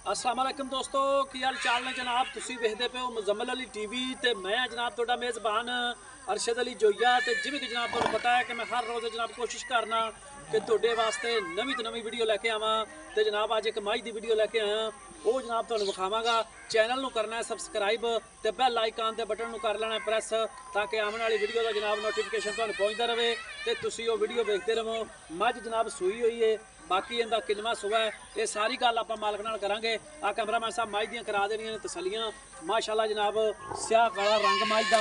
अस्सलाम वालेकुम दोस्तों, की हाल चाल ने जनाब। तुसी वेखदे पे हो मुजम्मिल अली टीवी ते मैं जनाब तुहाडा मेज़बान अरशद अली जोया। ते जिवें कि जनाब तुहानूं पता है कि मैं हर रोज़ जनाब कोशिश करना कि तुहाडे वास्ते नवीं तो नवीं वीडियो लैके आवां। ते जनाब अज एक माई दी वीडियो लैके आया, वो जनाब तुहानूं विखावांगा। चैनल नूं करना है सबसक्राइब ते बैल आइकन दे बटन नूं कर लेना प्रेस, ताकि आने वाली वीडियो का जनाब नोटिफिकेशन तुहानूं पहुंचता रहे ते तुसी वो वीडियो देखते रहो। मझ जनाब सूई हुई है, बाकी इनका किनवा सुबह है, ये सारी गल आप मालक नाल करांगे। आ कैमरामैन साहब मझ दियां करा देनियां ने तसलियां। माशाअल्लाह जनाब स्याह काला रंग मझ दा,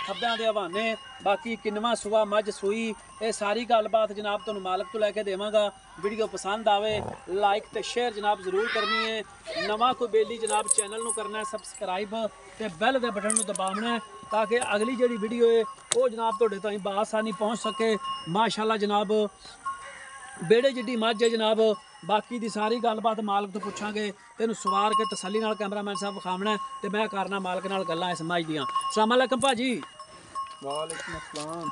थब्बियां दे हवाने, बाकी किनवा सुबह मझ सूई। ये सारी गलबात जनाब तुहानूं मालक तो लैके देवांगा। वीडियो पसंद आवे लाइक तो शेयर जनाब जरूर करनी है। नवा कोई बेली जनाब चैनल नूं करना है सबसक्राइब ते बैल दे बटन नूं दबावना है, ताकि अगली जिहड़ी वीडियो है वो जनाब तुहाडे ताईं बासानी पहुँच सके। माशाअल्लाह जनाब बेड़े जिड्डी मझ है जनाब। बाकी दी सारी गलबात मालक तो पुछांगे, तेनू सवार के तसली नाल कैमरामैन साहब विखावना है ते मैं करना मालक नाल गल्लां इस मझ दियां। अस्सलाम वालेकुम भाजी। वालेकुम अस्सलाम।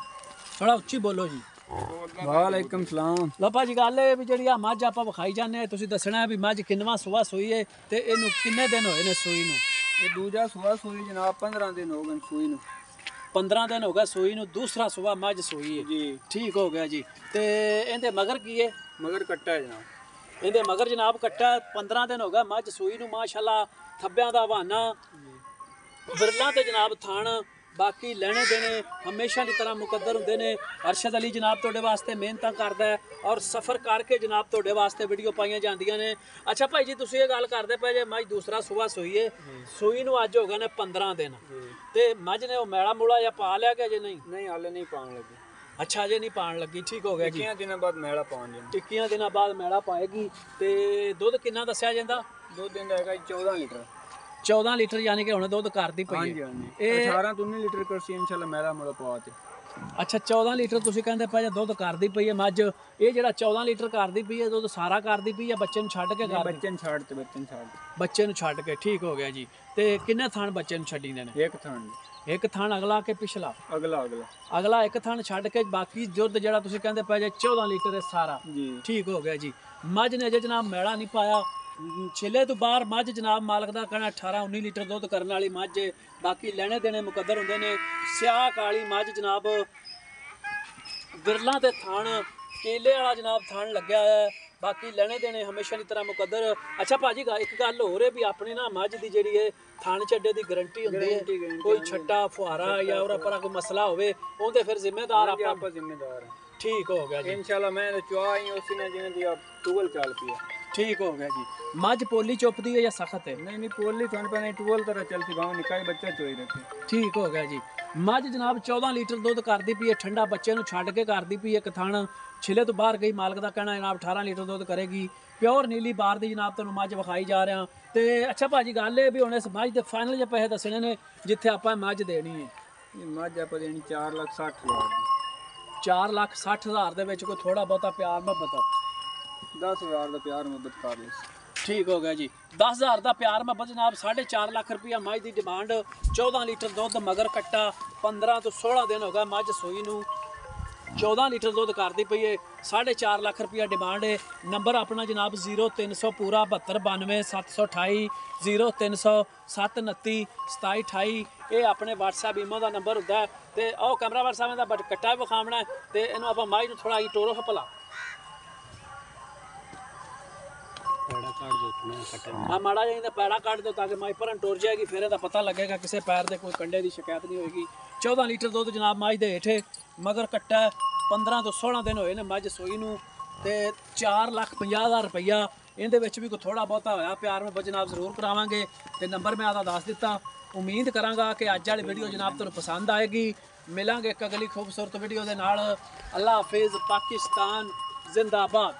थोड़ा उच्ची बोलो जी। वालेकुम सलाम। लो भाजी गल है भी जिहड़ी मझ आपां विखाई जाने, तुसीं दसना है भी मझ किनवा सुबह सूई है ते इहनूं किन्ने दिन होए ने सूई नूं? ये दूजा सुबह सूई जनाब 15 दिन हो गए सूई नूं। 15 दिन हो गए सूई नूं, दूसरा सुबह मझ सूई है जी। ठीक हो गया जी। ते इहदे मगर की है? मगर कट्टा है जनाब। इहदे मगर जनाब कट्टा। 15 दिन हो गए मझ सूई नूं। माशाअल्लाह थब्बियां दा हवाना, बिरला ते जनाब थान, बाकी लेने देने हमेशा की तरह मुकद्दर होंदे ने। अरशद अली जनाब तुहाडे वास्ते मेहनत करदा है और सफ़र करके जनाब तुहाडे वास्ते वीडियो पाइयां जांदियां ने। अच्छा भाई जी, तुसीं ये गल करदे पे जे मझ दूसरा सुबह सूई है, सूई नूं अज हो गए ने 15 दिन, ते मझ ने वो मैला मूला या पा लिया कि अजे नहीं? नहीं हाले नहीं पान लगी। अच्छा अजे नहीं पान लगी, ठीक हो गया जी। 21 दिनों बाद मैला पान जाना। 21 दिनों बाद मैला पाएगी। ते दुध किन्ना दस्सिया जांदा? दुध दिंदा हैगा 14 लीटर। 14 लीटर, यानी कि हुण दुध करदी पई है। 18 तो 19 लीटर करसी इंशाल्लाह मैला मूला पवा ते। अच्छा 14 लीटर तुसीं कहंदे पे जे दुध करदी पई है मझ, ये जेड़ा 14 लीटर करदी पई है दुध सारा करदी पई है बच्चे नूं छड्ड के? बच्चे नूं छड्ड ते बच्चे नूं छड्ड के, ठीक हो गया जी। ते किन्ने थान बच्चे नूं छड्डींदे ने? एक थान। एक थान अगला के पिछला? अगला अगला एक थान छड्ड के, बाकी दुध जेड़ा तुसीं कहंदे पे जे 14 लीटर है सारा जी। ठीक हो गया जी। मझ ने अजे जनाब मैला नहीं पाया, छिले तो बाहर मझ जनाब मालक का कहना 18-19 लीटर दुध करने वाली मझ है। बाकी लेने देने मुकद्दर होंदे ने। स्याह काली मझ जनाब, बिरला ते थान, केले वाला जनाब थान लग्या है। बाकी लेने देने हमेशा की तरह मुकद्दर। अच्छा भाजी एक गल होर है भी अपनी ना मझ की जिहड़ी है थान चड्डे की गारंटी होंदी है, कोई छट्टा फुहारा या और पर कोई मसला होवे ओंदे फिर जिम्मेदार आप जिम्मेदार है। ठीक हो गया जी इंशाल्लाह। मैं चुआ ही उसी ने जिवें दी टूवल चल पई है। ठीक हो गया जी। मझ पोली चुपदी है या सख्त है? नहीं पोली थोड़ी पे नहीं टूवल तरह चलती भाव निकाई बच्चा चोई रखे। ठीक हो गया जी। मझ जनाब 14 लीटर दुध करदी पई है, ठंडा बच्चे नूं छड्ड के करदी पई है। एक थान छिले तो बाहर गई, मालक का कहना जनाब 18 लीटर दुध करेगी। प्योर नीली बार दी जनाब तुहानूं मझ विखाई जा रहा। ते अच्छा भाजी गल है भी हुण इस मझ दे फाइनल जे पैसे दसने ने जिथे आपां मझ देनी है? मझ आपां देनी 4,60,000 4,60,000 दे विच कोई थोड़ा बहुता प्यार मुहब्बत 10,000 का प्यार मुहब्बत कर ले। ठीक हो गया जी। 10,000 का प्यार मुहब्बत जनाब। 4.5 लाख रुपया मझ की डिमांड। 14 लीटर दुध मगर कट्टा। 15 तो 16 दिन हो गए मझ सूई नूं। 14 लीटर दुध करदी पई है। 4.5 लाख रुपया डिमांड है। नंबर अपना जनाब 0300 पूरा 72 92 728 0300 729 2728। ये अपने WhatsApp ईमो का नंबर होंदा है। ते आओ कैमरामैन साहब दा बट कट्टा विखावना है ते इहनूं आपां मझ नूं थोड़ा टोरो भला। हाँ माड़ा जी पैड़ा कट दो ताकि माई भरन टुर जाएगी, फिर इसका पता लगेगा किसी पैर के कोई कंडे की शिकायत नहीं होगी। 14 लीटर दुध जनाब मझ दे हेठे मगर कट्टा। 15 तो 16 दिन होए ने मझ सूई नूं ते 4,50,000 रुपया। इहदे विच भी कोई थोड़ा बहुता होया प्यार में जनाब जरूर करावांगे। ते नंबर मैं आता दस दिता। उम्मीद करांगा कि अज वाली वीडियो जनाब तुहानूं पसंद आएगी। मिलांगे एक अगली खूबसूरत वीडियो दे नाल। अल्लाह हाफिज़। पाकिस्तान जिंदाबाद।